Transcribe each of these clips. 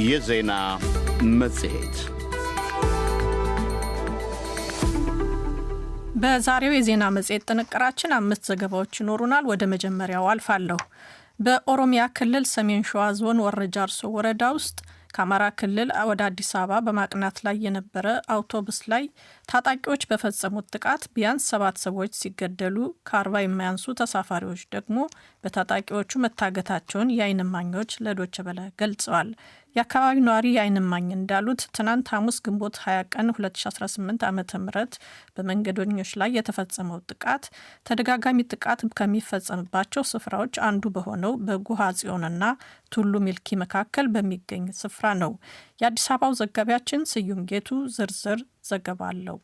የዜና መጽሔት በዛሬው የዜና መጽሔት ጥንቅራችን 5 ዘገባዎች ይኖሩናል። ወደ መጀመሪያው አልፋለሁ። በኦሮሚያ ክልል ሰሜን ሸዋ ዞን ወረ ጃርሶ ወረዳ ውስጥ ከአማራ ክልል ወደ አዲስ አበባ በማቅናት ላይ የነበረ አውቶቡስ ላይ ታጣቂዎች በፈጸሙት ጥቃት ቢያንስ 7 ሰዎች ሲገደሉ ከ40 የማያንሱ ተሳፋሪዎች ደግሞ በታጣቂዎቹ መታገታቸውን የዓይን እማኞች ለዶይቼ ቬለ ገልጸዋል። የአካባቢው ነዋሪ የዓይን እማኝ እንዳሉት ትናንት ሐሙስ ግንቦት 20 ቀን 2018 ዓ.ም በመንገደኞች ላይ የተፈጸመው ጥቃት ተደጋጋሚ ጥቃት ከሚፈጸምባቸው ስፍራዎች አንዱ በሆነው በጉሃ ጽዮንና ቱሉ ሚልኪ መካከል በሚገኝ ስፍራ ነው። የአዲስ አበባው ዘጋቢያችን ስዩም ጌቱ ዝርዝር ዘገባ አለው።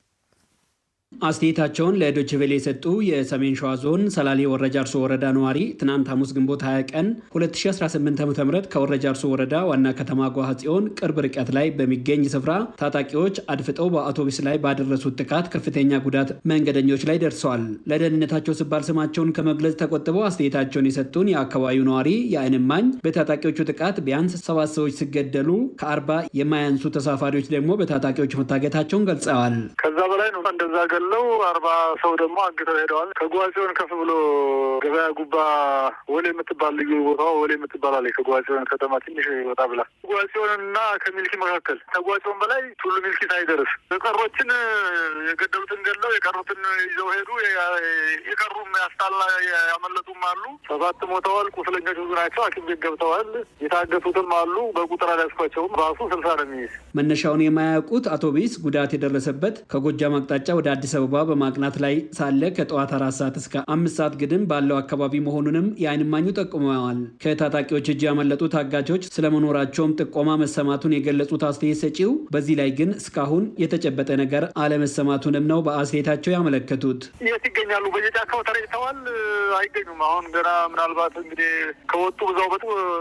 አስተያየታቸውን ለዶይቼ ቬለ የሰጡ የሰሜን ሸዋ ዞን ሰላሌ ወረ ጃርሶ ወረዳ ነዋሪ ትናንት ሐሙስ ግንቦት 20 ቀን 2018 ዓ.ም ከወረ ጃርሶ ወረዳ ዋና ከተማ ጉሃ ጽዮን ቅርብ ርቀት ላይ በሚገኝ ስፍራ ታጣቂዎች አድፍጠው በአውቶቡስ ላይ ባደረሱት ጥቃት ከፍተኛ ጉዳት መንገደኞች ላይ ደርሰዋል። ለደህንነታቸው ሲባል ስማቸውን ከመግለጽ ተቆጥበው አስተያየታቸውን የሰጡን የአካባቢው ነዋሪ የዓይን እማኝ በታጣቂዎቹ ጥቃት ቢያንስ 7 ሰዎች ሲገደሉ ከ40 የማያንሱ ተሳፋሪዎች ደግሞ በታጣቂዎች መታገታቸውን ገልጸዋል። ከዛ በላይ ነው እንደዛ ለው 40 ሰው ደግሞ አግተው ሄደዋል። ከጉሃ ጽዮን ከፍ ብሎ ገበያ ጉባ ወሌ የምትባል ልዩ ቦታ ወሌ የምትባል አለ። ከጉሃ ጽዮን ከተማ ትንሽ ወጣ ብላ ጉሃ ጽዮንና ከሚልኪ መካከል ከጉሃ ጽዮን በላይ ቱሉ ሚልኪ ሳይደርስ የቀሮችን የገደሉትን ገድለው የቀሩትን ይዘው ሄዱ። የቀሩም ያስታላ ያመለጡም አሉ። 7 ሞተዋል። ቁስለኞች ብዙ ናቸው። ሐኪም ቤት ገብተዋል። የታገቱትም አሉ። በቁጥር አልያዝኳቸውም። ራሱ 60 ነው የሚይዝ። መነሻውን የማያውቁት አውቶቡስ ጉዳት የደረሰበት ከጎጃም አቅጣጫ ወደ አዲስ አበባ በማቅናት ላይ ሳለ ከጠዋት 4 ሰዓት እስከ 5 ሰዓት ግድም ባለው አካባቢ መሆኑንም የዓይን እማኙ ጠቁመዋል። ከታጣቂዎች እጅ ያመለጡ ታጋቾች ስለመኖራቸውም ጥቆማ መሰማቱን የገለጹት አስተያየት ሰጪው በዚህ ላይ ግን እስካሁን የተጨበጠ ነገር አለመሰማቱንም ነው በአስተያየታቸው ያመለከቱት። የት ይገኛሉ? በየጫካው ተረጭተዋል። አይገኙም። አሁን ገና ምናልባት እንግዲህ ከወጡ ብዛው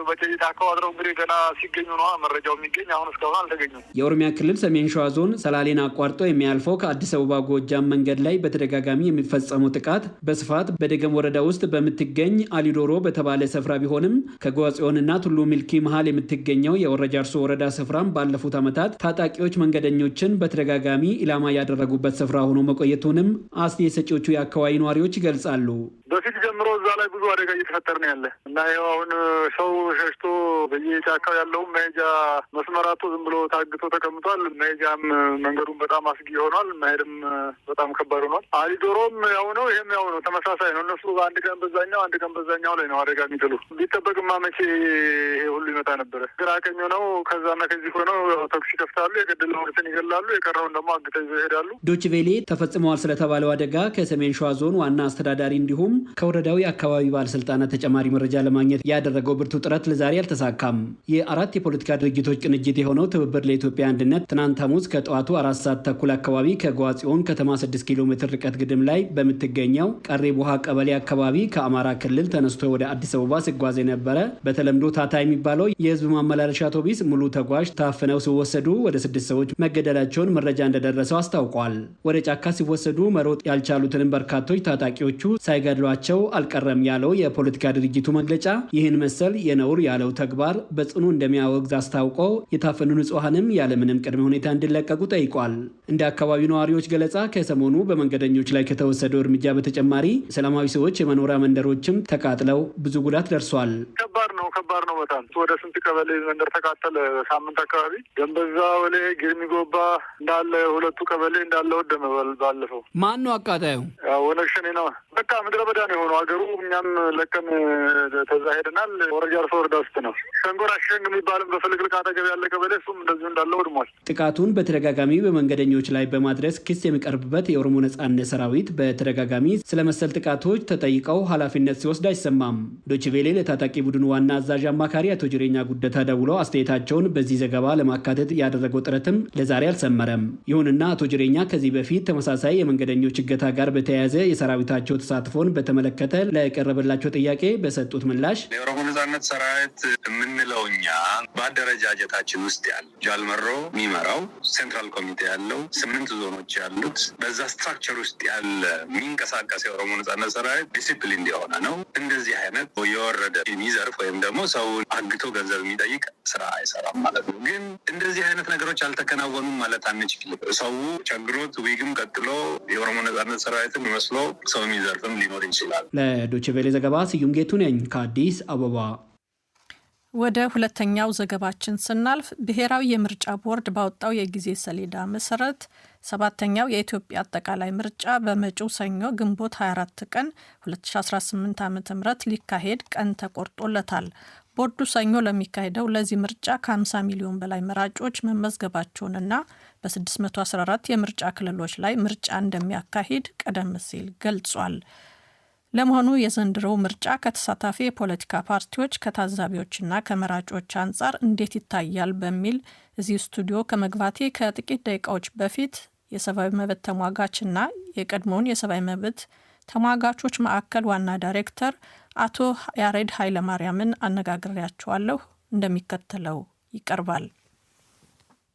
በየጫካው አድረው እንግዲህ ገና ሲገኙ ነው መረጃው የሚገኝ። አሁን እስካሁን አልተገኙም። የኦሮሚያ ክልል ሰሜን ሸዋ ዞን ሰላሌን አቋርጦ የሚያልፈው ከአዲስ አበባ ጎጃም መንገድ ላይ በተደጋጋሚ የሚፈጸመው ጥቃት በስፋት በደገም ወረዳ ውስጥ በምትገኝ አሊዶሮ በተባለ ስፍራ ቢሆንም ከጉሃ ጽዮንና ቱሉ ሚልኪ መሃል የምትገኘው የወረ ጃርሶ ወረዳ ስፍራም ባለፉት ዓመታት ታጣቂዎች መንገደኞችን በተደጋጋሚ ኢላማ ያደረጉበት ስፍራ ሆኖ መቆየቱንም አስተያየት ሰጪዎቹ የአካባቢ ነዋሪዎች ይገልጻሉ። በፊት ጀምሮ እዛ ላይ ብዙ አደጋ እየተፈጠረ ነው ያለ እና ይኸው አሁን ሰው ሸሽቶ በየጫካው ያለው መሄጃ መስመራቱ ዝም ብሎ ታግቶ ተቀምጧል። መሄጃም መንገዱን በጣም አስጊ ሆኗል። መሄድም በጣም ከባድ ሆኗል። አሊዶሮም ያው ነው፣ ይሄም ያው ነው፣ ተመሳሳይ ነው። እነሱ አንድ ቀን በዛኛው አንድ ቀን በዛኛው ላይ ነው አደጋ የሚጥሉ። ቢጠበቅማ መቼ ይሄ ሁሉ ይመጣ ነበረ። ግራ ቀኝ ነው፣ ከዛና ከዚህ ሆነው ተኩስ ይከፍታሉ። የገደሉትን ይገላሉ፣ የቀረውን ደግሞ አግተው ይዘው ይሄዳሉ። ዶይቼ ቬለ ተፈጽመዋል ስለተባለው አደጋ ከሰሜን ሸዋ ዞን ዋና አስተዳዳሪ እንዲሁም ከወረዳው የአካባቢ ባለስልጣናት ተጨማሪ መረጃ ለማግኘት ያደረገው ብርቱ ጥረት ለዛሬ አልተሳካም። የአራት የፖለቲካ ድርጅቶች ቅንጅት የሆነው ትብብር ለኢትዮጵያ አንድነት ትናንት ሐሙስ ከጠዋቱ 4 ሰዓት ተኩል አካባቢ ከጉሃ ጽዮን ከተማ 6 ኪሎ ሜትር ርቀት ግድም ላይ በምትገኘው ቀሬ ቡሃ ቀበሌ አካባቢ ከአማራ ክልል ተነስቶ ወደ አዲስ አበባ ሲጓዝ የነበረ በተለምዶ ታታ የሚባለው የህዝብ ማመላለሻ አውቶቡስ ሙሉ ተጓዥ ታፍነው ሲወሰዱ ወደ 6 ሰዎች መገደላቸውን መረጃ እንደደረሰው አስታውቋል። ወደ ጫካ ሲወሰዱ መሮጥ ያልቻሉትንም በርካቶች ታጣቂዎቹ ሳይገድሏቸው አልቀረም ያለው የፖለቲካ ድርጅቱ መግለጫ ይህን መሰል የነውር ያለው ተግባር በጽኑ እንደሚያወግዝ አስታውቆ የታፈኑ ንጹሃንም ያለምንም ቅድመ ሁኔታ እንዲለቀቁ ጠይቋል። እንደ አካባቢው ነዋሪዎች ገለጻ ከሰሞኑ በመንገደኞች ላይ ከተወሰደው እርምጃ በተጨማሪ ሰላማዊ ሰዎች የመኖሪያ መንደሮችም ተቃጥለው ብዙ ጉዳት ደርሷል። ከባድ ነው በጣም ወደ ስንት ቀበሌ መንደር ተቃጠለ። ሳምንት አካባቢ ገንበዛ ወሌ ግርሚ ጎባ እንዳለ 2 ቀበሌ እንዳለ ወደመ። ባለፈው ማን ነው አቃጣዩ? ወነግ ሸኔ ነው። በቃ ምድረ በዳ ነው የሆነው አገሩ። እኛም ለቀን ተዛ ሄደናል። ወረ ጃርሶ ወረዳ ውስጥ ነው ሸንጎራ ሸንግ የሚባልም በፍልቅልቅ አጠገብ ያለ ቀበሌ እሱም እንደዚሁ እንዳለ ወድሟል። ጥቃቱን በተደጋጋሚ በመንገደኞች ላይ በማድረስ ክስ የሚቀርብበት የኦሮሞ ነጻነት ሰራዊት በተደጋጋሚ ስለመሰል ጥቃቶች ተጠይቀው ኃላፊነት ሲወስድ አይሰማም። ዶይቼ ቬለ ለታጣቂ ቡድን ዋና አዛዥ አማካሪ አቶ ጅሬኛ ጉደታ ደውለው አስተያየታቸውን በዚህ ዘገባ ለማካተት ያደረገው ጥረትም ለዛሬ አልሰመረም። ይሁንና አቶ ጅሬኛ ከዚህ በፊት ተመሳሳይ የመንገደኞች እገታ ጋር በተያያዘ የሰራዊታቸው ተሳትፎን በተመለከተ ለቀረበላቸው ጥያቄ በሰጡት ምላሽ የኦሮሞ ነጻነት ሰራዊት የምንለው እኛ በአደረጃጀታችን ውስጥ ያለ ጃልመሮ የሚመራው ሴንትራል ኮሚቴ ያለው 8 ዞኖች ያሉት በዛ ስትራክቸር ውስጥ ያለ የሚንቀሳቀስ የኦሮሞ ነጻነት ሰራዊት ዲሲፕሊን የሆነ ነው። እንደዚህ አይነት የወረደ የሚዘርፍ ወይም ደግሞ ሰው አግቶ ገንዘብ የሚጠይቅ ስራ አይሰራም ማለት ነው። ግን እንደዚህ አይነት ነገሮች አልተከናወኑም ማለት አንችልም። ሰው ቸግሮት ዊግም ቀጥሎ የኦሮሞ ነጻነት ሰራዊትን መስሎ ሰው የሚዘርፍም ሊኖር ይችላል። ለዶይቼ ቬለ ዘገባ ስዩም ጌቱ ነኝ ከአዲስ አበባ። ወደ ሁለተኛው ዘገባችን ስናልፍ ብሔራዊ የምርጫ ቦርድ ባወጣው የጊዜ ሰሌዳ መሰረት 7ኛው የኢትዮጵያ አጠቃላይ ምርጫ በመጪው ሰኞ ግንቦት 24 ቀን 2018 ዓ.ም ሊካሄድ ቀን ተቆርጦለታል። ቦርዱ ሰኞ ለሚካሄደው ለዚህ ምርጫ ከ50 ሚሊዮን በላይ መራጮች መመዝገባቸውንና በ614 የምርጫ ክልሎች ላይ ምርጫ እንደሚያካሂድ ቀደም ሲል ገልጿል። ለመሆኑ የዘንድሮው ምርጫ ከተሳታፊ የፖለቲካ ፓርቲዎች ከታዛቢዎችና ከመራጮች አንጻር እንዴት ይታያል በሚል እዚህ ስቱዲዮ ከመግባቴ ከጥቂት ደቂቃዎች በፊት የሰብአዊ መብት ተሟጋችና የቀድሞውን የሰብአዊ መብት ተሟጋቾች ማዕከል ዋና ዳይሬክተር አቶ ያሬድ ኃይለማርያምን አነጋግሬያቸዋለሁ። እንደሚከተለው ይቀርባል።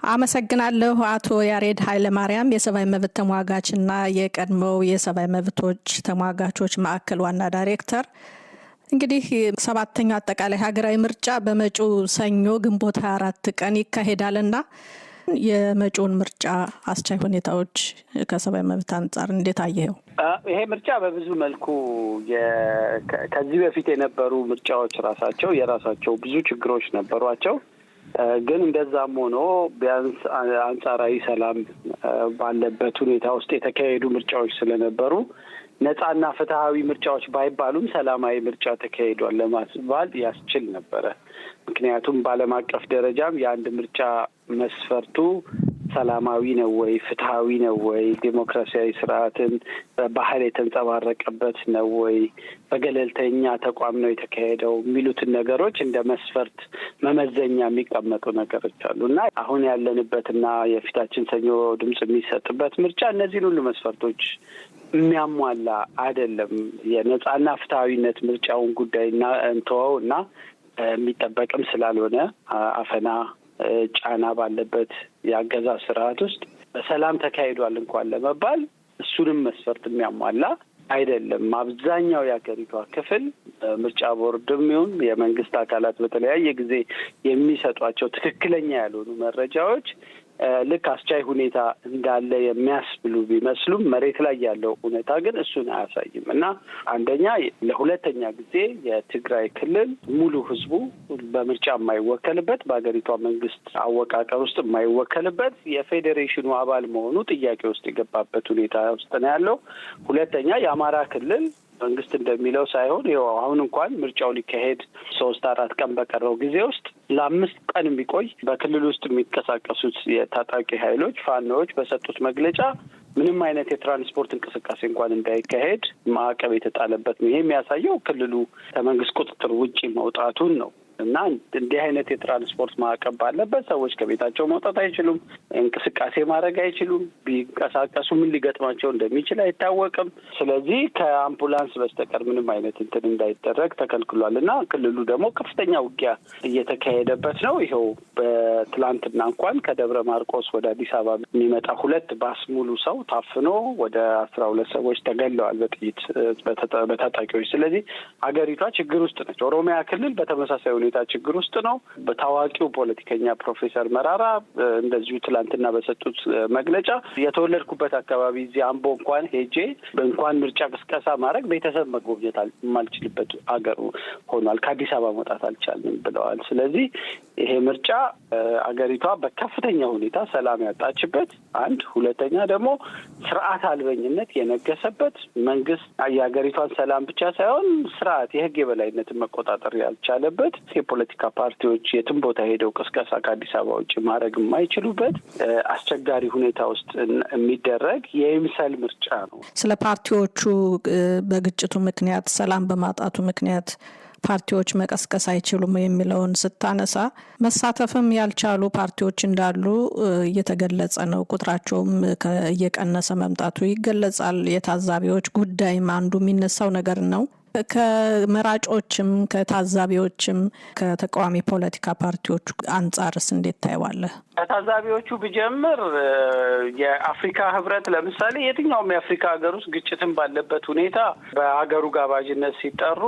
አመሰግናለሁ። አቶ ያሬድ ኃይለማርያም የሰብአዊ መብት ተሟጋችና የቀድሞው የሰብአዊ መብቶች ተሟጋቾች ማዕከል ዋና ዳይሬክተር። እንግዲህ 7ኛው አጠቃላይ ሀገራዊ ምርጫ በመጪው ሰኞ ግንቦት 24 ቀን ይካሄዳልና የመጪውን ምርጫ አስቻይ ሁኔታዎች ከሰብአዊ መብት አንጻር እንዴት አየኸው? ይሄ ምርጫ በብዙ መልኩ ከዚህ በፊት የነበሩ ምርጫዎች ራሳቸው የራሳቸው ብዙ ችግሮች ነበሯቸው። ግን እንደዛም ሆኖ ቢያንስ አንጻራዊ ሰላም ባለበት ሁኔታ ውስጥ የተካሄዱ ምርጫዎች ስለነበሩ ነፃና ፍትሃዊ ምርጫዎች ባይባሉም ሰላማዊ ምርጫ ተካሂዷል ለማስባል ያስችል ነበረ። ምክንያቱም በዓለም አቀፍ ደረጃም የአንድ ምርጫ መስፈርቱ ሰላማዊ ነው ወይ፣ ፍትሃዊ ነው ወይ፣ ዴሞክራሲያዊ ስርዓትን ባህል የተንጸባረቀበት ነው ወይ፣ በገለልተኛ ተቋም ነው የተካሄደው የሚሉትን ነገሮች እንደ መስፈርት መመዘኛ የሚቀመጡ ነገሮች አሉ እና አሁን ያለንበትና የፊታችን ሰኞ ድምጽ የሚሰጥበት ምርጫ እነዚህን ሁሉ መስፈርቶች የሚያሟላ አይደለም። የነጻና ፍትሃዊነት ምርጫውን ጉዳይና እንተወው እና የሚጠበቅም ስላልሆነ አፈና ጫና ባለበት የአገዛዝ ስርዓት ውስጥ በሰላም ተካሂዷል እንኳን ለመባል እሱንም መስፈርት የሚያሟላ አይደለም። አብዛኛው የሀገሪቷ ክፍል ምርጫ ቦርድም ይሁን የመንግስት አካላት በተለያየ ጊዜ የሚሰጧቸው ትክክለኛ ያልሆኑ መረጃዎች ልክ አስቻይ ሁኔታ እንዳለ የሚያስብሉ ቢመስሉም መሬት ላይ ያለው ሁኔታ ግን እሱን አያሳይም እና አንደኛ ለሁለተኛ ጊዜ የትግራይ ክልል ሙሉ ህዝቡ በምርጫ የማይወከልበት በሀገሪቷ መንግስት አወቃቀር ውስጥ የማይወከልበት የፌዴሬሽኑ አባል መሆኑ ጥያቄ ውስጥ የገባበት ሁኔታ ውስጥ ነው ያለው። ሁለተኛ የአማራ ክልል መንግስት እንደሚለው ሳይሆን ይኸው አሁን እንኳን ምርጫው ሊካሄድ 3-4 ቀን በቀረው ጊዜ ውስጥ ለ5 ቀን የሚቆይ በክልል ውስጥ የሚንቀሳቀሱት የታጣቂ ኃይሎች ፋኖዎች በሰጡት መግለጫ ምንም አይነት የትራንስፖርት እንቅስቃሴ እንኳን እንዳይካሄድ ማዕቀብ የተጣለበት ነው። ይሄ የሚያሳየው ክልሉ ከመንግስት ቁጥጥር ውጪ መውጣቱን ነው እና እንዲህ አይነት የትራንስፖርት ማዕቀብ ባለበት ሰዎች ከቤታቸው መውጣት አይችሉም፣ እንቅስቃሴ ማድረግ አይችሉም። ቢንቀሳቀሱ ምን ሊገጥማቸው እንደሚችል አይታወቅም። ስለዚህ ከአምቡላንስ በስተቀር ምንም አይነት እንትን እንዳይደረግ ተከልክሏል እና ክልሉ ደግሞ ከፍተኛ ውጊያ እየተካሄደበት ነው። ይኸው በትላንትና እንኳን ከደብረ ማርቆስ ወደ አዲስ አበባ የሚመጣ 2 ባስ ሙሉ ሰው ታፍኖ ወደ 12 ሰዎች ተገለዋል በጥይት በታጣቂዎች። ስለዚህ ሀገሪቷ ችግር ውስጥ ነች። ኦሮሚያ ክልል በተመሳሳይ ሁኔታ ችግር ውስጥ ነው። በታዋቂው ፖለቲከኛ ፕሮፌሰር መራራ እንደዚሁ ትላንትና በሰጡት መግለጫ የተወለድኩበት አካባቢ እዚህ አምቦ እንኳን ሄጄ እንኳን ምርጫ ቅስቀሳ ማድረግ ቤተሰብ መጎብኘት የማልችልበት አገር ሆኗል፣ ከአዲስ አበባ መውጣት አልቻልንም ብለዋል። ስለዚህ ይሄ ምርጫ አገሪቷ በከፍተኛ ሁኔታ ሰላም ያጣችበት አንድ፣ ሁለተኛ ደግሞ ስርዓት አልበኝነት የነገሰበት መንግስት የሀገሪቷን ሰላም ብቻ ሳይሆን ስርዓት የህግ የበላይነትን መቆጣጠር ያልቻለበት የፖለቲካ ፓርቲዎች የትም ቦታ ሄደው ቅስቀሳ ከአዲስ አበባ ውጭ ማድረግ የማይችሉበት አስቸጋሪ ሁኔታ ውስጥ የሚደረግ የይምሰል ምርጫ ነው። ስለ ፓርቲዎቹ በግጭቱ ምክንያት ሰላም በማጣቱ ምክንያት ፓርቲዎች መቀስቀስ አይችሉም የሚለውን ስታነሳ መሳተፍም ያልቻሉ ፓርቲዎች እንዳሉ እየተገለጸ ነው። ቁጥራቸውም እየቀነሰ መምጣቱ ይገለጻል። የታዛቢዎች ጉዳይም አንዱ የሚነሳው ነገር ነው። ከመራጮችም ከታዛቢዎችም ከተቃዋሚ ፖለቲካ ፓርቲዎች አንጻርስ እንዴት ታይዋለህ? ከታዛቢዎቹ ብጀምር የአፍሪካ ህብረት ለምሳሌ የትኛውም የአፍሪካ ሀገር ውስጥ ግጭትን ባለበት ሁኔታ በሀገሩ ጋባዥነት ሲጠሩ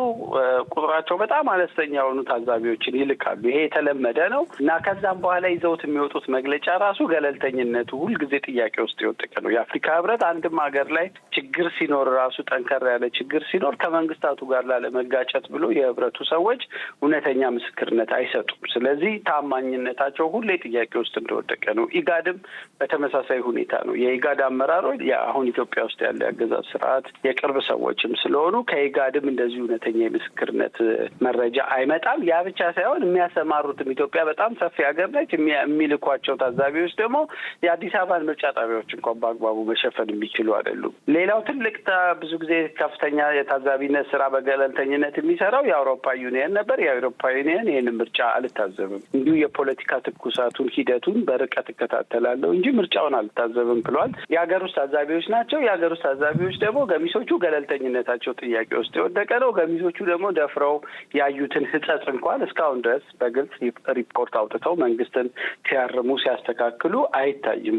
ቁጥራቸው በጣም አነስተኛ የሆኑ ታዛቢዎችን ይልካሉ። ይሄ የተለመደ ነው እና ከዛም በኋላ ይዘውት የሚወጡት መግለጫ ራሱ ገለልተኝነቱ ሁልጊዜ ጥያቄ ውስጥ የወደቀ ነው። የአፍሪካ ህብረት አንድም ሀገር ላይ ችግር ሲኖር ራሱ ጠንከር ያለ ችግር ሲኖር ከመንግስታቱ ጋር ላለመጋጨት ብሎ የህብረቱ ሰዎች እውነተኛ ምስክርነት አይሰጡም። ስለዚህ ታማኝነታቸው ሁሌ ጥያቄ ውስጥ እንደወደቀ ነው። ኢጋድም በተመሳሳይ ሁኔታ ነው። የኢጋድ አመራሮች አሁን ኢትዮጵያ ውስጥ ያለ የአገዛዝ ስርዓት የቅርብ ሰዎችም ስለሆኑ ከኢጋድም እንደዚህ እውነተኛ የምስክርነት መረጃ አይመጣም። ያ ብቻ ሳይሆን የሚያሰማሩትም ኢትዮጵያ በጣም ሰፊ ሀገር ነች። የሚልኳቸው ታዛቢዎች ደግሞ የአዲስ አበባን ምርጫ ጣቢያዎች እንኳን በአግባቡ መሸፈን የሚችሉ አይደሉም። ሌላው ትልቅ ብዙ ጊዜ ከፍተኛ የታዛቢነት ስራ በገለልተኝነት የሚሰራው የአውሮፓ ዩኒየን ነበር። የአውሮፓ ዩኒየን ይህን ምርጫ አልታዘብም፣ እንዲሁ የፖለቲካ ትኩሳቱን ሂደቱን በርቀት እከታተላለሁ እንጂ ምርጫውን አልታዘብም ብለዋል። የሀገር ውስጥ ታዛቢዎች ናቸው። የሀገር ውስጥ ታዛቢዎች ደግሞ ገሚሶቹ ገለልተኝነታቸው ጥያቄ ውስጥ የወደቀ ነው። ገሚሶቹ ደግሞ ደፍረው ያዩትን ሕጸጽ እንኳን እስካሁን ድረስ በግልጽ ሪፖርት አውጥተው መንግስትን ሲያርሙ ሲያስተካክሉ አይታይም።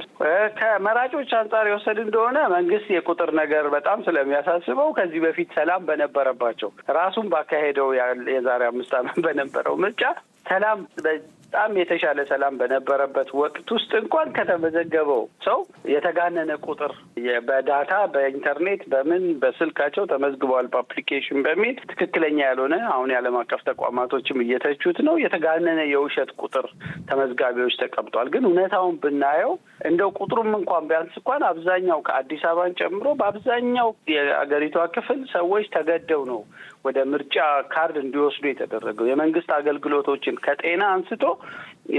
ከመራጮች አንጻር የወሰድ እንደሆነ መንግስት የቁጥር ነገር በጣም ስለሚያሳስበው ከዚህ በፊት ሰላም በነበረባቸው ራሱን ባካሄደው የዛሬ 5 ዓመት በነበረው ምርጫ ሰላም በጣም የተሻለ ሰላም በነበረበት ወቅት ውስጥ እንኳን ከተመዘገበው ሰው የተጋነነ ቁጥር በዳታ በኢንተርኔት በምን በስልካቸው ተመዝግበዋል በአፕሊኬሽን በሚል ትክክለኛ ያልሆነ አሁን የዓለም አቀፍ ተቋማቶችም እየተቹት ነው። የተጋነነ የውሸት ቁጥር ተመዝጋቢዎች ተቀምጧል። ግን እውነታውን ብናየው እንደው ቁጥሩም እንኳን ቢያንስ እንኳን አብዛኛው ከአዲስ አበባን ጨምሮ በአብዛኛው የአገሪቷ ክፍል ሰዎች ተገደው ነው ወደ ምርጫ ካርድ እንዲወስዱ የተደረገው። የመንግስት አገልግሎቶችን ከጤና አንስቶ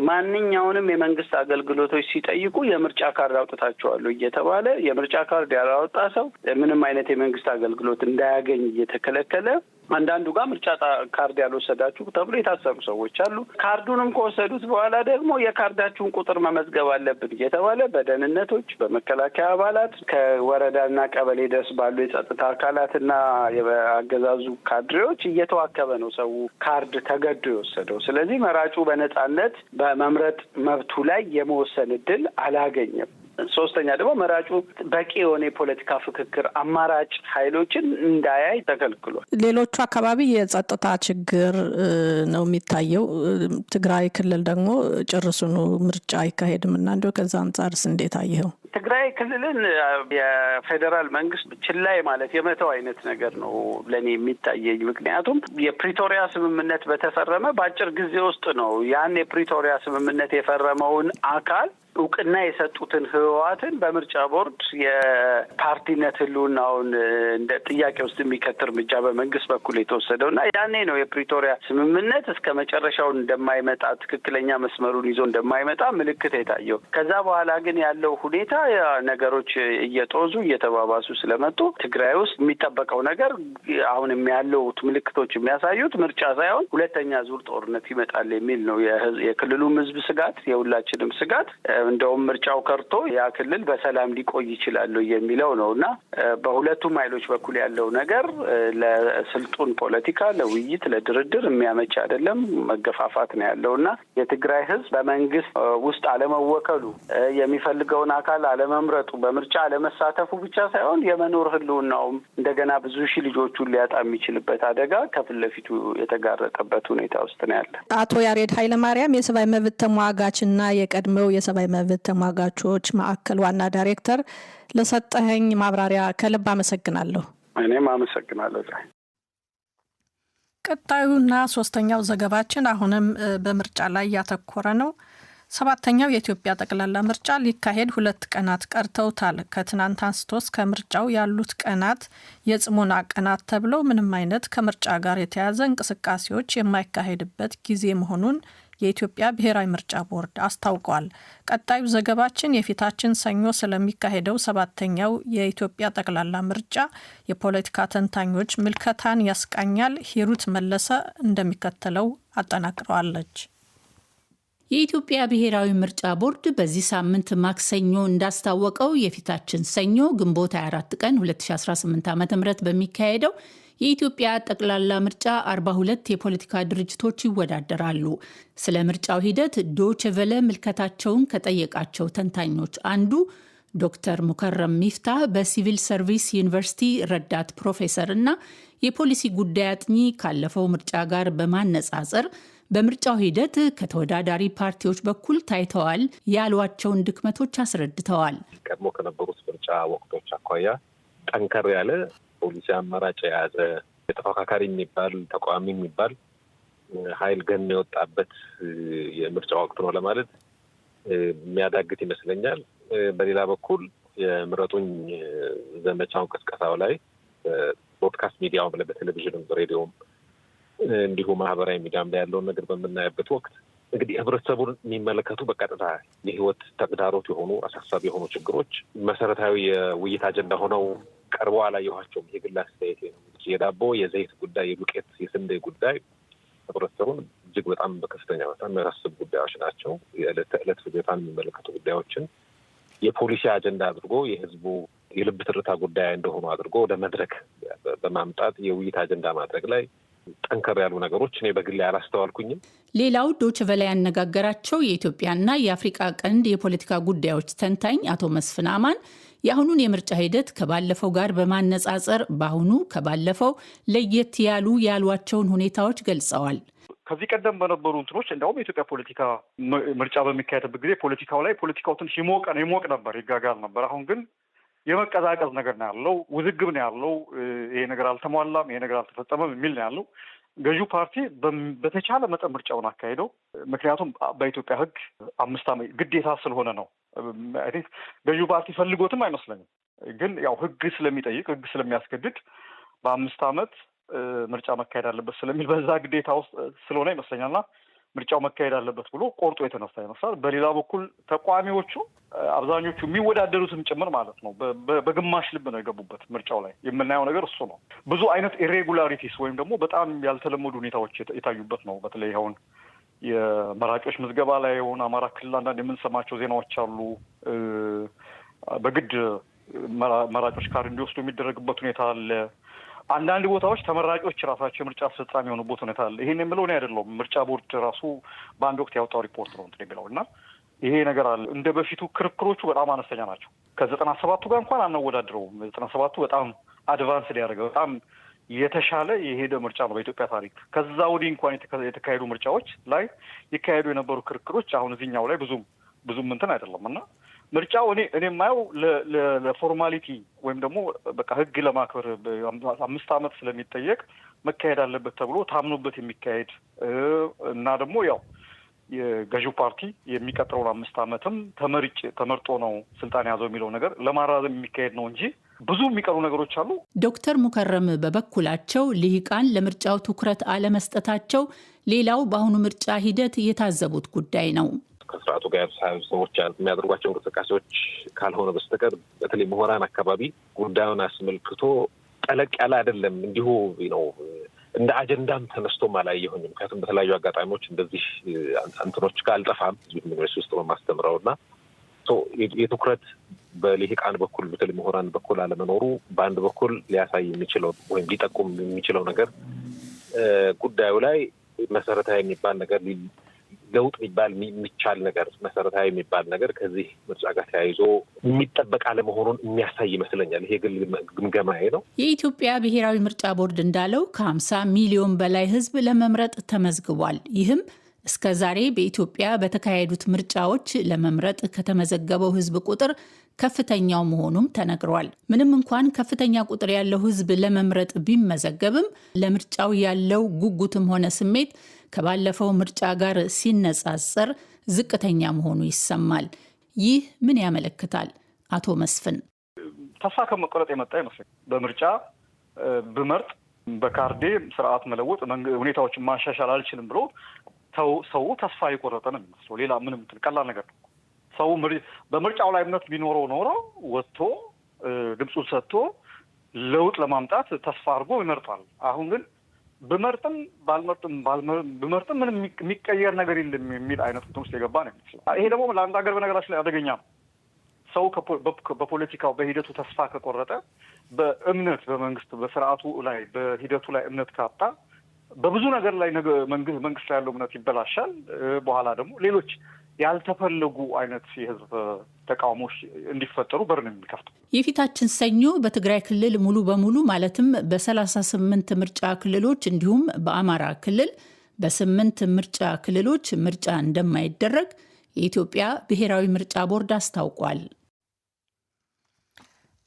ማንኛውንም የመንግስት አገልግሎቶች ሲጠይቁ የምርጫ ካርድ አውጥታቸዋል እየተባለ የምርጫ ካርድ ያላወጣ ሰው ምንም አይነት የመንግስት አገልግሎት እንዳያገኝ እየተከለከለ አንዳንዱ ጋር ምርጫ ካርድ ያልወሰዳችሁ ተብሎ የታሰሩ ሰዎች አሉ። ካርዱንም ከወሰዱት በኋላ ደግሞ የካርዳችሁን ቁጥር መመዝገብ አለብን እየተባለ በደህንነቶች በመከላከያ አባላት ከወረዳና ቀበሌ ድረስ ባሉ የጸጥታ አካላትና የአገዛዙ ካድሬዎች እየተዋከበ ነው ሰው ካርድ ተገዶ የወሰደው። ስለዚህ መራጩ በነጻነት በመምረጥ መብቱ ላይ የመወሰን እድል አላገኘም። ሶስተኛ ደግሞ መራጩ በቂ የሆነ የፖለቲካ ፍክክር አማራጭ ኃይሎችን እንዳያይ ተከልክሏል። ሌሎቹ አካባቢ የጸጥታ ችግር ነው የሚታየው። ትግራይ ክልል ደግሞ ጭርሱኑ ምርጫ አይካሄድም እና እንደው ከዛ አንጻርስ እንዴት አየኸው? ትግራይ ክልልን የፌዴራል መንግስት ችላይ ማለት የመተው አይነት ነገር ነው ለእኔ የሚታየኝ። ምክንያቱም የፕሪቶሪያ ስምምነት በተፈረመ በአጭር ጊዜ ውስጥ ነው ያን የፕሪቶሪያ ስምምነት የፈረመውን አካል እውቅና የሰጡትን ህወሓትን በምርጫ ቦርድ የፓርቲነት ህልውናውን እንደ ጥያቄ ውስጥ የሚከት እርምጃ በመንግስት በኩል የተወሰደው እና ያኔ ነው የፕሪቶሪያ ስምምነት እስከ መጨረሻው እንደማይመጣ ትክክለኛ መስመሩን ይዞ እንደማይመጣ ምልክት የታየው። ከዛ በኋላ ግን ያለው ሁኔታ ነገሮች እየጦዙ እየተባባሱ ስለመጡ ትግራይ ውስጥ የሚጠበቀው ነገር አሁን ያለው ምልክቶች የሚያሳዩት ምርጫ ሳይሆን ሁለተኛ ዙር ጦርነት ይመጣል የሚል ነው። የክልሉም ህዝብ ስጋት፣ የሁላችንም ስጋት እንደውም ምርጫው ከርቶ ያ ክልል በሰላም ሊቆይ ይችላል የሚለው ነው እና በሁለቱም ኃይሎች በኩል ያለው ነገር ለስልጡን ፖለቲካ፣ ለውይይት፣ ለድርድር የሚያመች አይደለም። መገፋፋት ነው ያለው እና የትግራይ ህዝብ በመንግስት ውስጥ አለመወከሉ፣ የሚፈልገውን አካል አለመምረጡ፣ በምርጫ አለመሳተፉ ብቻ ሳይሆን የመኖር ህልውናውም እንደገና ብዙ ሺህ ልጆቹን ሊያጣ የሚችልበት አደጋ ከፊት ለፊቱ የተጋረጠበት ሁኔታ ውስጥ ነው ያለ። አቶ ያሬድ ኃይለማርያም የሰብአዊ መብት ተሟጋችና የቀድሞው የሰብአዊ መብት ተሟጋቾች ማዕከል ዋና ዳይሬክተር፣ ለሰጠኸኝ ማብራሪያ ከልብ አመሰግናለሁ። እኔም አመሰግናለሁ። ቀጣዩና ሶስተኛው ዘገባችን አሁንም በምርጫ ላይ ያተኮረ ነው። 7ኛው የኢትዮጵያ ጠቅላላ ምርጫ ሊካሄድ 2 ቀናት ቀርተውታል። ከትናንት አንስቶ እስከ ምርጫው ያሉት ቀናት የጽሞና ቀናት ተብለው ምንም አይነት ከምርጫ ጋር የተያዘ እንቅስቃሴዎች የማይካሄድበት ጊዜ መሆኑን የኢትዮጵያ ብሔራዊ ምርጫ ቦርድ አስታውቋል። ቀጣዩ ዘገባችን የፊታችን ሰኞ ስለሚካሄደው 7ኛው የኢትዮጵያ ጠቅላላ ምርጫ የፖለቲካ ተንታኞች ምልከታን ያስቃኛል። ሂሩት መለሰ እንደሚከተለው አጠናቅረዋለች። የኢትዮጵያ ብሔራዊ ምርጫ ቦርድ በዚህ ሳምንት ማክሰኞ እንዳስታወቀው የፊታችን ሰኞ ግንቦት 24 ቀን 2018 ዓ.ም በሚካሄደው የኢትዮጵያ ጠቅላላ ምርጫ 42 የፖለቲካ ድርጅቶች ይወዳደራሉ። ስለ ምርጫው ሂደት ዶይቼ ቬለ ምልከታቸውን ከጠየቃቸው ተንታኞች አንዱ ዶክተር ሙከረም ሚፍታህ በሲቪል ሰርቪስ ዩኒቨርሲቲ ረዳት ፕሮፌሰር እና የፖሊሲ ጉዳይ አጥኚ ካለፈው ምርጫ ጋር በማነጻጸር በምርጫው ሂደት ከተወዳዳሪ ፓርቲዎች በኩል ታይተዋል ያሏቸውን ድክመቶች አስረድተዋል። ቀድሞ ከነበሩት ምርጫ ወቅቶች አኳያ ጠንከር ያለ ፖሊሲ አማራጭ የያዘ የተፎካካሪ የሚባል ተቃዋሚ የሚባል ኃይል ገን የወጣበት የምርጫ ወቅት ነው ለማለት የሚያዳግት ይመስለኛል። በሌላ በኩል የምረጡኝ ዘመቻውን ቅስቀሳው ላይ ብሮድካስት ሚዲያውም ላይ በቴሌቪዥንም በሬዲዮም እንዲሁ ማህበራዊ ሚዲያም ላይ ያለውን ነገር በምናይበት ወቅት እንግዲህ ህብረተሰቡን የሚመለከቱ በቀጥታ የህይወት ተግዳሮት የሆኑ አሳሳቢ የሆኑ ችግሮች መሰረታዊ የውይይት አጀንዳ ሆነው ቀርበው አላየኋቸውም። የግል አስተያየት ነው። የዳቦ የዘይት ጉዳይ፣ የዱቄት የስንዴ ጉዳይ ህብረተሰቡን እጅግ በጣም በከፍተኛ በጣም የሚያሳስብ ጉዳዮች ናቸው። የዕለት ተዕለት ፍጆታን የሚመለከቱ ጉዳዮችን የፖሊሲ አጀንዳ አድርጎ የህዝቡ የልብ ትርታ ጉዳይ እንደሆኑ አድርጎ ወደ መድረክ በማምጣት የውይይት አጀንዳ ማድረግ ላይ ጠንከር ያሉ ነገሮች እኔ በግሌ አላስተዋልኩኝም። ሌላው ዶይቼ ቬለ ያነጋገራቸው የኢትዮጵያና የአፍሪቃ ቀንድ የፖለቲካ ጉዳዮች ተንታኝ አቶ መስፍን አማን የአሁኑን የምርጫ ሂደት ከባለፈው ጋር በማነጻጸር በአሁኑ ከባለፈው ለየት ያሉ ያሏቸውን ሁኔታዎች ገልጸዋል። ከዚህ ቀደም በነበሩ እንትኖች እንዲያውም የኢትዮጵያ ፖለቲካ ምርጫ በሚካሄድበት ጊዜ ፖለቲካው ትንሽ ይሞቅ ነበር፣ ይጋጋል ነበር። አሁን ግን የመቀዛቀዝ ነገር ነው ያለው፣ ውዝግብ ነው ያለው። ይሄ ነገር አልተሟላም፣ ይሄ ነገር አልተፈጸመም የሚል ነው ያለው። ገዢው ፓርቲ በተቻለ መጠን ምርጫውን አካሄደው፣ ምክንያቱም በኢትዮጵያ ሕግ 5 ዓመት ግዴታ ስለሆነ ነው። አይ ቲንክ ገዢው ፓርቲ ፈልጎትም አይመስለኝም፣ ግን ያው ሕግ ስለሚጠይቅ ሕግ ስለሚያስገድድ በ5 ዓመት ምርጫ መካሄድ አለበት ስለሚል በዛ ግዴታ ውስጥ ስለሆነ ይመስለኛልና ምርጫው መካሄድ አለበት ብሎ ቆርጦ የተነሳ ይመስላል። በሌላ በኩል ተቃዋሚዎቹ አብዛኞቹ የሚወዳደሩትም ጭምር ማለት ነው በግማሽ ልብ ነው የገቡበት። ምርጫው ላይ የምናየው ነገር እሱ ነው። ብዙ አይነት ኢሬጉላሪቲስ ወይም ደግሞ በጣም ያልተለመዱ ሁኔታዎች የታዩበት ነው። በተለይ አሁን የመራጮች ምዝገባ ላይ የሆነ አማራ ክልል አንዳንድ የምንሰማቸው ዜናዎች አሉ። በግድ መራጮች ካርድ እንዲወስዱ የሚደረግበት ሁኔታ አለ። አንዳንድ ቦታዎች ተመራጮች ራሳቸው የምርጫ አስፈጻሚ የሆኑበት ሁኔታ አለ። ይሄን የምለው እኔ አይደለሁም፣ ምርጫ ቦርድ ራሱ በአንድ ወቅት ያወጣው ሪፖርት ነው እንትን የሚለው እና ይሄ ነገር አለ። እንደ በፊቱ ክርክሮቹ በጣም አነስተኛ ናቸው። ከ97ቱ ጋር እንኳን አናወዳድረውም። 97ቱ በጣም አድቫንስ ሊያደርገ በጣም የተሻለ የሄደ ምርጫ ነው በኢትዮጵያ ታሪክ። ከዛ ወዲህ እንኳን የተካሄዱ ምርጫዎች ላይ ይካሄዱ የነበሩ ክርክሮች አሁን እዚህኛው ላይ ብዙም እንትን አይደለም እና ምርጫው እኔ የማየው ለፎርማሊቲ ወይም ደግሞ በቃ ሕግ ለማክበር 5 ዓመት ስለሚጠየቅ መካሄድ አለበት ተብሎ ታምኖበት የሚካሄድ እና ደግሞ ያው የገዢው ፓርቲ የሚቀጥለውን 5 ዓመትም ተመርጦ ነው ስልጣን ያዘው የሚለው ነገር ለማራዘም የሚካሄድ ነው እንጂ ብዙ የሚቀሩ ነገሮች አሉ። ዶክተር ሙከረም በበኩላቸው ልሂቃን ለምርጫው ትኩረት አለመስጠታቸው ሌላው በአሁኑ ምርጫ ሂደት የታዘቡት ጉዳይ ነው። ከስርዓቱ ጋር ሰዎች የሚያደርጓቸው እንቅስቃሴዎች ካልሆነ በስተቀር በተለይ ምሁራን አካባቢ ጉዳዩን አስመልክቶ ጠለቅ ያለ አይደለም። እንዲሁ ነው እንደ አጀንዳም ተነስቶም አላየሁኝም። ምክንያቱም በተለያዩ አጋጣሚዎች እንደዚህ እንትኖች ጋር አልጠፋም ዩኒቨርሲቲ ውስጥ በማስተምረው እና የትኩረት በልሂቃን በኩል በተለይ ምሁራን በኩል አለመኖሩ በአንድ በኩል ሊያሳይ የሚችለው ወይም ሊጠቁም የሚችለው ነገር ጉዳዩ ላይ መሰረታዊ የሚባል ነገር ለውጥ የሚባል የሚቻል ነገር መሰረታዊ የሚባል ነገር ከዚህ ምርጫ ጋር ተያይዞ የሚጠበቅ አለመሆኑን የሚያሳይ ይመስለኛል። ይሄ ግምገማዬ ነው። የኢትዮጵያ ብሔራዊ ምርጫ ቦርድ እንዳለው ከ50 ሚሊዮን በላይ ሕዝብ ለመምረጥ ተመዝግቧል። ይህም እስከ ዛሬ በኢትዮጵያ በተካሄዱት ምርጫዎች ለመምረጥ ከተመዘገበው ሕዝብ ቁጥር ከፍተኛው መሆኑም ተነግሯል። ምንም እንኳን ከፍተኛ ቁጥር ያለው ሕዝብ ለመምረጥ ቢመዘገብም ለምርጫው ያለው ጉጉትም ሆነ ስሜት ከባለፈው ምርጫ ጋር ሲነጻጸር ዝቅተኛ መሆኑ ይሰማል። ይህ ምን ያመለክታል? አቶ መስፍን ተስፋ ከመቆረጥ የመጣ ይመስለኛል። በምርጫ ብመርጥ በካርዴ ስርዓት መለወጥ ሁኔታዎችን ማሻሻል አልችልም ብሎ ሰው ተስፋ የቆረጠ ነው የሚመስለው። ሌላ ምንም ቀላል ነገር ነው። ሰው በምርጫው ላይ እምነት ቢኖረው ኖሮ ወጥቶ ድምፁን ሰጥቶ ለውጥ ለማምጣት ተስፋ አድርጎ ይመርጣል። አሁን ግን በመርጥም በመርጥም ምንም የሚቀየር ነገር የለም የሚል አይነት ውስጥ የገባ ነው የሚመስለው። ይሄ ደግሞ ለአንድ ሀገር በነገራችን ላይ አደገኛ ነው። ሰው በፖለቲካው በሂደቱ ተስፋ ከቆረጠ በእምነት በመንግስት በስርዓቱ ላይ በሂደቱ ላይ እምነት ካጣ በብዙ ነገር ላይ መንግስት ላይ ያለው እምነት ይበላሻል። በኋላ ደግሞ ሌሎች ያልተፈለጉ አይነት የህዝብ ተቃውሞች እንዲፈጠሩ በር ነው የሚከፍተው። የፊታችን ሰኞ በትግራይ ክልል ሙሉ በሙሉ ማለትም በ38 ምርጫ ክልሎች እንዲሁም በአማራ ክልል በ8 ምርጫ ክልሎች ምርጫ እንደማይደረግ የኢትዮጵያ ብሔራዊ ምርጫ ቦርድ አስታውቋል።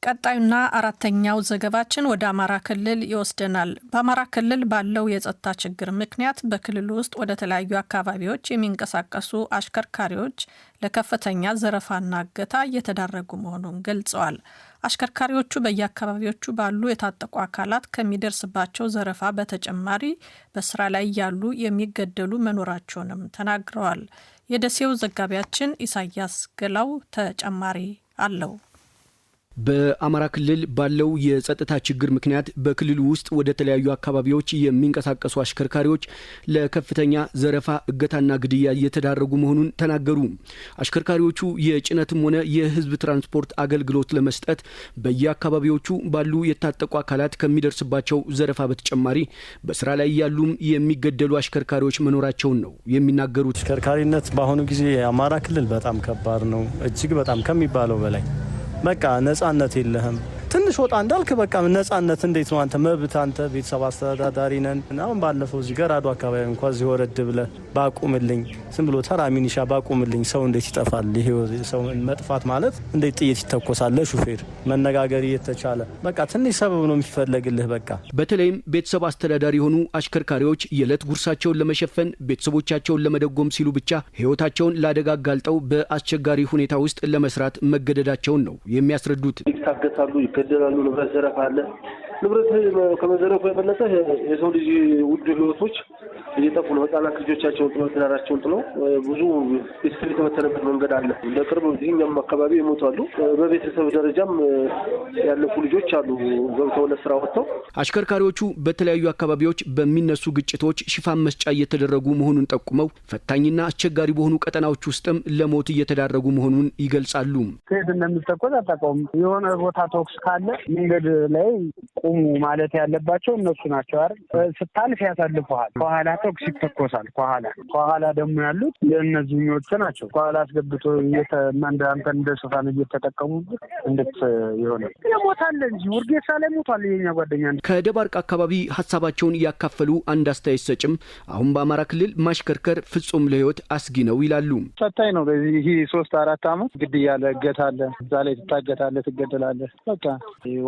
ቀጣዩና አራተኛው ዘገባችን ወደ አማራ ክልል ይወስደናል። በአማራ ክልል ባለው የጸጥታ ችግር ምክንያት በክልሉ ውስጥ ወደ ተለያዩ አካባቢዎች የሚንቀሳቀሱ አሽከርካሪዎች ለከፍተኛ ዘረፋና እገታ እየተዳረጉ መሆኑን ገልጸዋል። አሽከርካሪዎቹ በየአካባቢዎቹ ባሉ የታጠቁ አካላት ከሚደርስባቸው ዘረፋ በተጨማሪ በስራ ላይ ያሉ የሚገደሉ መኖራቸውንም ተናግረዋል። የደሴው ዘጋቢያችን ኢሳያስ ገላው ተጨማሪ አለው። በአማራ ክልል ባለው የጸጥታ ችግር ምክንያት በክልሉ ውስጥ ወደ ተለያዩ አካባቢዎች የሚንቀሳቀሱ አሽከርካሪዎች ለከፍተኛ ዘረፋ እገታና ግድያ እየተዳረጉ መሆኑን ተናገሩ። አሽከርካሪዎቹ የጭነትም ሆነ የሕዝብ ትራንስፖርት አገልግሎት ለመስጠት በየአካባቢዎቹ ባሉ የታጠቁ አካላት ከሚደርስባቸው ዘረፋ በተጨማሪ በስራ ላይ ያሉም የሚገደሉ አሽከርካሪዎች መኖራቸውን ነው የሚናገሩት። አሽከርካሪነት በአሁኑ ጊዜ የአማራ ክልል በጣም ከባድ ነው፣ እጅግ በጣም ከሚባለው በላይ። በቃ ነጻነት የለህም። ትንሽ ወጣ እንዳልክ በቃ ነጻነት እንዴት ነው አንተ መብት አንተ ቤተሰብ አስተዳዳሪ ነን። አሁን ባለፈው እዚህ ገራዶ አካባቢ እንኳን እዚህ ወረድ ብለህ ባቁምልኝ ዝም ብሎ ተራ ሚኒሻ ባቁምልኝ ሰው እንዴት ይጠፋል? ይሄ ሰው መጥፋት ማለት እንዴት ጥይት ይተኮሳል? ለሹፌር መነጋገር እየተቻለ በቃ ትንሽ ሰበብ ነው የሚፈለግልህ። በቃ በተለይም ቤተሰብ አስተዳዳሪ የሆኑ አሽከርካሪዎች የዕለት ጉርሳቸውን ለመሸፈን ቤተሰቦቻቸውን ለመደጎም ሲሉ ብቻ ሕይወታቸውን ለአደጋ አጋልጠው በአስቸጋሪ ሁኔታ ውስጥ ለመስራት መገደዳቸውን ነው የሚያስረዱት። ይታገታሉ፣ ይገደላሉ፣ ንብረት ዘረፋ አለ። ንብረት ከመዘረፉ የበለጠ የሰው ልጅ ውድ ህይወቶች እየጠፉ ነው። ህጻናት ልጆቻቸውን ጥለው ትዳራቸውን ጥለው ብዙ ቤተሰብ የተበተነበት መንገድ አለ። እንደ ቅርብ እዚህኛም አካባቢ ይሞታሉ። በቤተሰብ ደረጃም ያለፉ ልጆች አሉ ገብተው ለስራ ወጥተው። አሽከርካሪዎቹ በተለያዩ አካባቢዎች በሚነሱ ግጭቶች ሽፋን መስጫ እየተደረጉ መሆኑን ጠቁመው ፈታኝና አስቸጋሪ በሆኑ ቀጠናዎች ውስጥም ለሞት እየተዳረጉ መሆኑን ይገልጻሉ። ከየት እንደሚተኮስ አታውቀውም። የሆነ ቦታ ተኩስ ካለ መንገድ ላይ ቁሙ ማለት ያለባቸው እነሱ ናቸው አይደል? ስታልፍ ያሳልፈዋል። ከኋላ ተኩስ ይተኮሳል። ከኋላ ደግሞ ያሉት የእነዚህኞቹ ናቸው። ከኋላ አስገብቶ አንተ እንደ ሽፋን እየተጠቀሙበት እንዴት ይሆናል? የሞታል እንጂ ውርጌሳ ላይ ሞቷል የኛ ጓደኛ። ከደባርቅ አካባቢ ሀሳባቸውን ያካፈሉ አንድ አስተያየት ሰጭም አሁን በአማራ ክልል ማሽከርከር ፍጹም ለህይወት አስጊ ነው ይላሉ። ፈታኝ ነው። ይህ 3-4 ዓመት ግድያ አለ፣ እገታ አለ፣ እዛ ላይ ትታገታለህ፣ ትገደላለህ። በቃ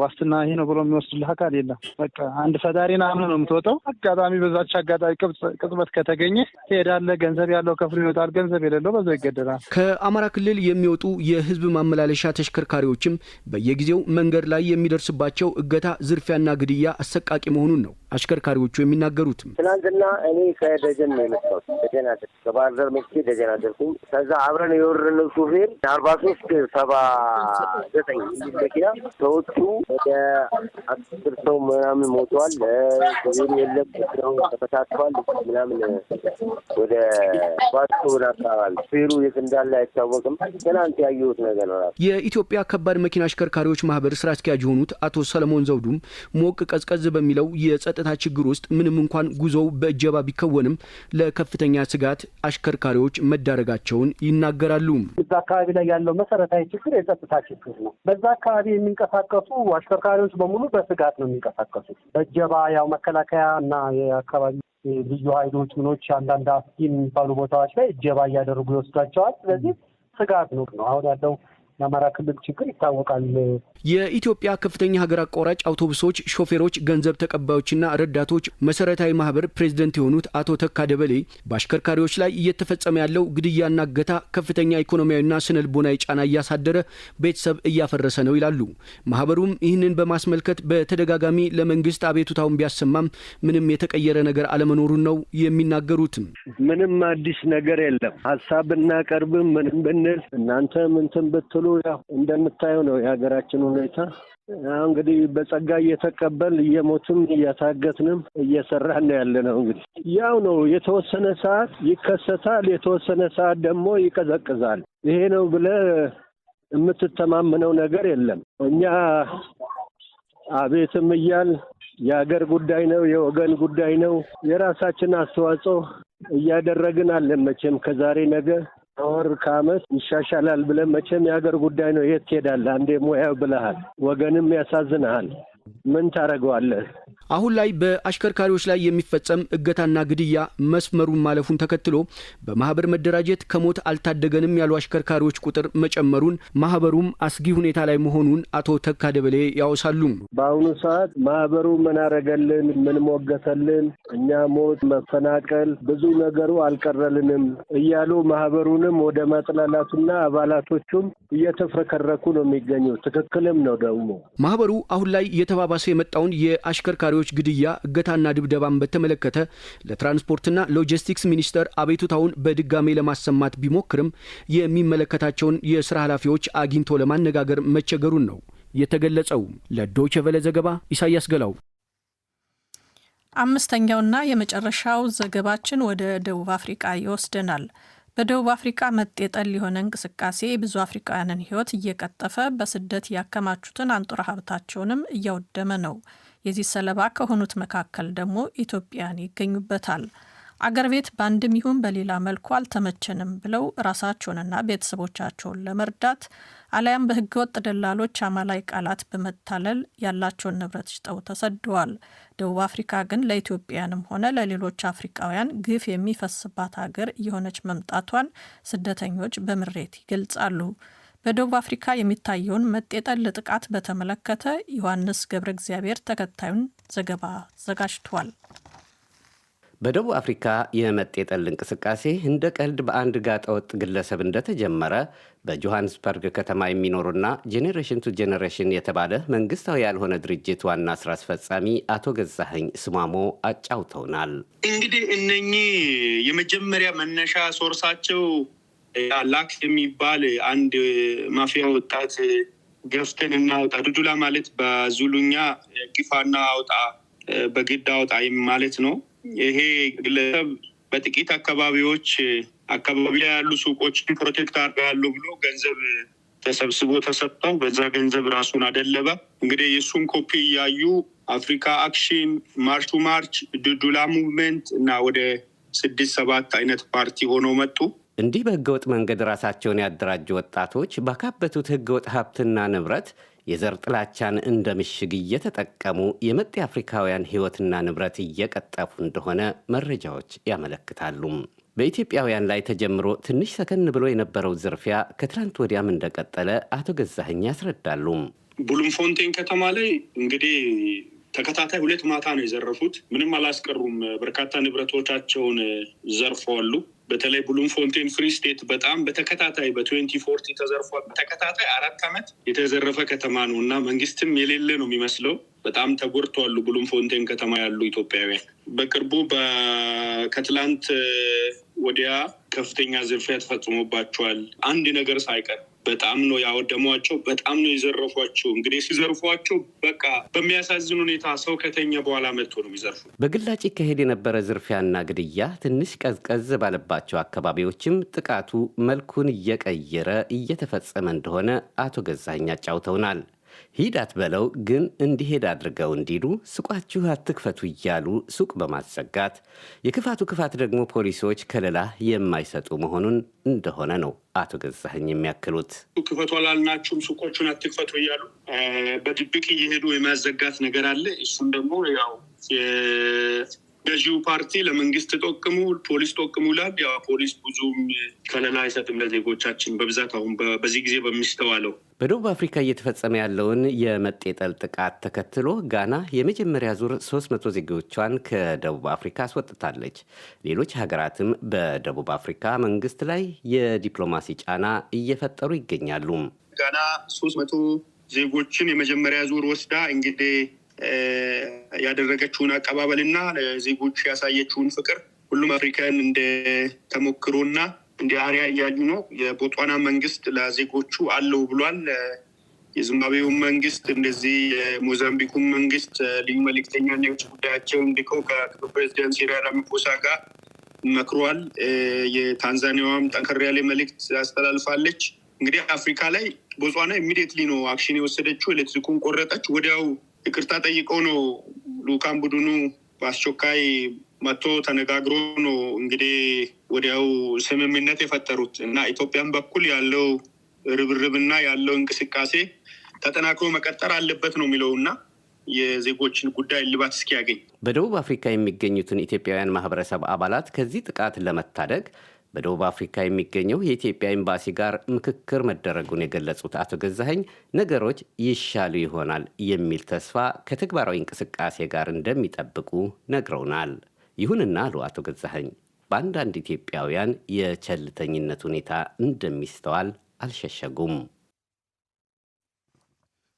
ዋስትና ይሄ ነው ብሎ የሚወስድልህ አካል የለም። በቃ አንድ ፈጣሪን አምነህ ነው የምትወጣው። አጋጣሚ በዛች አጋጣሚ ቅጽበት ከተገኘ ትሄዳለህ። ገንዘብ ያለው ከፍሎ ይወጣል፣ ገንዘብ የሌለው በዛው ይገደላል። ከአማራ ክልል የሚወጡ የህዝብ ማመላለሻ ተሽከርካሪዎችም በየጊዜው መንገድ ላይ የሚደርስባቸው እገታ፣ ዝርፊያና ግድያ አሰቃቂ መሆኑን ነው አሽከርካሪዎቹ የሚናገሩት። ትናንትና እኔ ከደጀን ነው የመጣሁት። ደጀን አደር ከባህር ዳር መጥቼ ደጀን አደርኩኝ። ከዛ አብረን የወረድነው ሹፌር 43-79 የሚል መኪና ሰዎቹ ወደ 10 ሰው ምናምን ሞተዋል። ሹፌሩ የለም ነው ተፈታተዋል ምናምን ወደ ባቶን አካባቢ ሹፌሩ የት እንዳለ አይታወቅም። ትናንት ያየሁት ነገር ነው። የኢትዮጵያ ከባድ መኪና አሽከርካሪዎች ማህበር ስራ አስኪያጅ የሆኑት አቶ ሰለሞን ዘውዱም ሞቅ ቀዝቀዝ በሚለው የጸጥታ ችግር ውስጥ ምንም እንኳን ጉዞው በእጀባ ቢከወንም ለከፍተኛ ስጋት አሽከርካሪዎች መዳረጋቸውን ይናገራሉ። እዛ አካባቢ ላይ ያለው መሰረታዊ ችግር የጸጥታ ችግር ነው። በዛ አካባቢ የሚንቀሳቀሱ አሽከርካሪዎች በሙሉ በስጋት ነው የሚንቀሳቀሱት። በእጀባ ያው መከላከያ እና የአካባቢ ልዩ ኃይሎች ምኖች አንዳንድ አስጊ የሚባሉ ቦታዎች ላይ እጀባ እያደረጉ ይወስዷቸዋል። ስለዚህ ስጋት ነው አሁን ያለው የአማራ ክልል ችግር ይታወቃል። የኢትዮጵያ ከፍተኛ ሀገር አቋራጭ አውቶቡሶች ሾፌሮች፣ ገንዘብ ተቀባዮችና ረዳቶች መሰረታዊ ማህበር ፕሬዝደንት የሆኑት አቶ ተካ ደበሌ በአሽከርካሪዎች ላይ እየተፈጸመ ያለው ግድያና እገታ ከፍተኛ ኢኮኖሚያዊና ስነልቦናዊ ጫና እያሳደረ ቤተሰብ እያፈረሰ ነው ይላሉ። ማህበሩም ይህንን በማስመልከት በተደጋጋሚ ለመንግስት አቤቱታውን ቢያሰማም ምንም የተቀየረ ነገር አለመኖሩን ነው የሚናገሩትም። ምንም አዲስ ነገር የለም። ሀሳብ ብናቀርብም ምንም ብንል እናንተ ምንትን ብትሉ ያው እንደምታየው ነው የሀገራችን ሁኔታ። እንግዲህ በጸጋ እየተቀበል እየሞቱም እያታገትንም እየሰራን ነው ያለነው። እንግዲህ ያው ነው የተወሰነ ሰዓት ይከሰታል፣ የተወሰነ ሰዓት ደግሞ ይቀዘቅዛል። ይሄ ነው ብለህ የምትተማመነው ነገር የለም። እኛ አቤትም እያል የሀገር ጉዳይ ነው፣ የወገን ጉዳይ ነው፣ የራሳችን አስተዋጽኦ እያደረግን አለን። መቼም ከዛሬ ነገ ወር ከዓመት ይሻሻላል ብለን መቼም የሀገር ጉዳይ ነው። የት ትሄዳለህ? አንዴ ሙያው ብለሃል፣ ወገንም ያሳዝንሃል። ምን ታደርገዋለህ? አሁን ላይ በአሽከርካሪዎች ላይ የሚፈጸም እገታና ግድያ መስመሩን ማለፉን ተከትሎ በማህበር መደራጀት ከሞት አልታደገንም ያሉ አሽከርካሪዎች ቁጥር መጨመሩን ማህበሩም አስጊ ሁኔታ ላይ መሆኑን አቶ ተካ ደበሌ ያወሳሉ። በአሁኑ ሰዓት ማህበሩ ምን አረገልን? ምን ሞገተልን? እኛ ሞት፣ መፈናቀል፣ ብዙ ነገሩ አልቀረልንም እያሉ ማህበሩንም ወደ ማጥላላቱና አባላቶቹም እየተፍረከረኩ ነው የሚገኙ። ትክክልም ነው። ደግሞ ማህበሩ አሁን ላይ የተባባሰ የመጣውን የአሽከርካሪዎች ግድያ፣ እገታና ድብደባን በተመለከተ ለትራንስፖርትና ሎጂስቲክስ ሚኒስቴር አቤቱታውን በድጋሜ ለማሰማት ቢሞክርም የሚመለከታቸውን የስራ ኃላፊዎች አግኝቶ ለማነጋገር መቸገሩን ነው የተገለጸው። ለዶይቼ ቬለ ዘገባ ኢሳያስ ገላው። አምስተኛውና የመጨረሻው ዘገባችን ወደ ደቡብ አፍሪካ ይወስደናል። በደቡብ አፍሪካ መጤጠል የሆነ እንቅስቃሴ ብዙ አፍሪካውያንን ሕይወት እየቀጠፈ በስደት ያከማቹትን አንጡራ ሀብታቸውንም እያወደመ ነው። የዚህ ሰለባ ከሆኑት መካከል ደግሞ ኢትዮጵያን ይገኙበታል። አገር ቤት በአንድም ይሁን በሌላ መልኩ አልተመቸንም ብለው ራሳቸውንና ቤተሰቦቻቸውን ለመርዳት አሊያም በህገወጥ ደላሎች አማላይ ቃላት በመታለል ያላቸውን ንብረት ሽጠው ተሰደዋል። ደቡብ አፍሪካ ግን ለኢትዮጵያንም ሆነ ለሌሎች አፍሪካውያን ግፍ የሚፈስባት ሀገር እየሆነች መምጣቷን ስደተኞች በምሬት ይገልጻሉ። በደቡብ አፍሪካ የሚታየውን መጤጠል ጥቃት በተመለከተ ዮሐንስ ገብረ እግዚአብሔር ተከታዩን ዘገባ አዘጋጅቷል። በደቡብ አፍሪካ የመጤጠል እንቅስቃሴ እንደ ቀልድ በአንድ ጋጠወጥ ግለሰብ እንደተጀመረ በጆሃንስበርግ ከተማ የሚኖሩና ጄኔሬሽን ቱ ጄኔሬሽን የተባለ መንግስታዊ ያልሆነ ድርጅት ዋና ስራ አስፈጻሚ አቶ ገዛኸኝ ስማሞ አጫውተውናል። እንግዲህ እነኚህ የመጀመሪያ መነሻ ሶርሳቸው ላክስ የሚባል አንድ ማፊያ ወጣት ገፍተን እናውጣ፣ ዱዱላ ማለት በዙሉኛ ግፋና አውጣ፣ በግድ አውጣ ማለት ነው። ይሄ ግለሰብ በጥቂት አካባቢዎች አካባቢ ላይ ያሉ ሱቆችን ፕሮቴክት አድርጋለሁ ብሎ ገንዘብ ተሰብስቦ ተሰጥተው በዛ ገንዘብ ራሱን አደለበ። እንግዲህ የሱን ኮፒ እያዩ አፍሪካ አክሽን፣ ማርች ቱ ማርች፣ ዱዱላ ሙቭመንት እና ወደ 6-7 አይነት ፓርቲ ሆነው መጡ። እንዲህ በህገወጥ መንገድ ራሳቸውን ያደራጁ ወጣቶች ባካበቱት ህገወጥ ሀብትና ንብረት የዘር ጥላቻን እንደ ምሽግ እየተጠቀሙ የመጤ አፍሪካውያን ህይወትና ንብረት እየቀጠፉ እንደሆነ መረጃዎች ያመለክታሉ። በኢትዮጵያውያን ላይ ተጀምሮ ትንሽ ሰከን ብሎ የነበረው ዝርፊያ ከትላንት ወዲያም እንደቀጠለ አቶ ገዛኸኝ ያስረዳሉ። ቡሉምፎንቴን ከተማ ላይ እንግዲህ ተከታታይ 2 ማታ ነው የዘረፉት። ምንም አላስቀሩም። በርካታ ንብረቶቻቸውን ዘርፈዋሉ። በተለይ ቡሉምፎንቴን ፍሪ ስቴት በጣም በተከታታይ በ2040 ተዘርፏል። በተከታታይ 4 ዓመት የተዘረፈ ከተማ ነው እና መንግስትም የሌለ ነው የሚመስለው። በጣም ተጎድተዋል ቡሉምፎንቴን ከተማ ያሉ ኢትዮጵያውያን። በቅርቡ ከትላንት ወዲያ ከፍተኛ ዝርፊያ ተፈጽሞባቸዋል። አንድ ነገር ሳይቀር በጣም ነው ያወደሟቸው፣ በጣም ነው የዘረፏቸው። እንግዲህ ሲዘርፏቸው በቃ በሚያሳዝን ሁኔታ ሰው ከተኛ በኋላ መጥቶ ነው የሚዘርፉ። በግላጭ ይካሄድ የነበረ ዝርፊያና ግድያ ትንሽ ቀዝቀዝ ባለባቸው አካባቢዎችም ጥቃቱ መልኩን እየቀየረ እየተፈጸመ እንደሆነ አቶ ገዛኸኝ አጫውተውናል። ሂድ አትበለው ግን እንዲሄድ አድርገው እንዲሉ ሱቃችሁ አትክፈቱ እያሉ ሱቅ በማዘጋት የክፋቱ ክፋት ደግሞ ፖሊሶች ከለላ የማይሰጡ መሆኑን እንደሆነ ነው አቶ ገዛኸኝ የሚያክሉት። ክፈቱ አላልናችሁም ሱቆቹን አትክፈቱ እያሉ በድብቅ እየሄዱ የማዘጋት ነገር አለ። እሱም ደግሞ ያው ገዢው ፓርቲ ለመንግስት ጠቅሙ ፖሊስ ጠቅሙ ይላል። ያው ፖሊስ ብዙም ከለላ አይሰጥም ለዜጎቻችን በብዛት አሁን በዚህ ጊዜ በሚስተዋለው። በደቡብ አፍሪካ እየተፈጸመ ያለውን የመጤጠል ጥቃት ተከትሎ ጋና የመጀመሪያ ዙር 300 ዜጎቿን ከደቡብ አፍሪካ አስወጥታለች። ሌሎች ሀገራትም በደቡብ አፍሪካ መንግስት ላይ የዲፕሎማሲ ጫና እየፈጠሩ ይገኛሉ። ጋና 300 ዜጎችን የመጀመሪያ ዙር ወስዳ እንግዲህ ያደረገችውን አቀባበልና ለዜጎች ያሳየችውን ፍቅር ሁሉም አፍሪካን እንደ ተሞክሮና እንደ አሪያ እያዩ ነው። የቦትስዋና መንግስት ለዜጎቹ አለው ብሏል። የዚምባብዌው መንግስት እንደዚህ የሞዛምቢኩ መንግስት ልዩ መልእክተኛና የውጭ ጉዳያቸውን ልከው ከፕሬዚደንት ሲሪል ራማፎሳ ጋር መክሯል። የታንዛኒያዋም ጠንከር ያለ መልእክት አስተላልፋለች። እንግዲህ አፍሪካ ላይ ቦትስዋና ኢሚዲየትሊ ነው አክሽን የወሰደችው። ኤሌክትሪኩን ቆረጠች። ወዲያው ይቅርታ ጠይቀው ነው ልኡካን ቡድኑ በአስቸኳይ መጥቶ ተነጋግሮ ነው እንግዲህ ወዲያው ስምምነት የፈጠሩት እና ኢትዮጵያን በኩል ያለው ርብርብና ያለው እንቅስቃሴ ተጠናክሮ መቀጠል አለበት ነው የሚለውና የዜጎችን ጉዳይ እልባት እስኪያገኝ በደቡብ አፍሪካ የሚገኙትን ኢትዮጵያውያን ማህበረሰብ አባላት ከዚህ ጥቃት ለመታደግ በደቡብ አፍሪካ የሚገኘው የኢትዮጵያ ኤምባሲ ጋር ምክክር መደረጉን የገለጹት አቶ ገዛኸኝ ነገሮች ይሻሉ ይሆናል የሚል ተስፋ ከተግባራዊ እንቅስቃሴ ጋር እንደሚጠብቁ ነግረውናል። ይሁንና አሉ አቶ ገዛኸኝ በአንዳንድ ኢትዮጵያውያን የቸልተኝነት ሁኔታ እንደሚስተዋል አልሸሸጉም።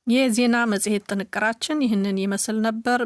የዜና መጽሔት ጥንቅራችን ይህንን ይመስል ነበር።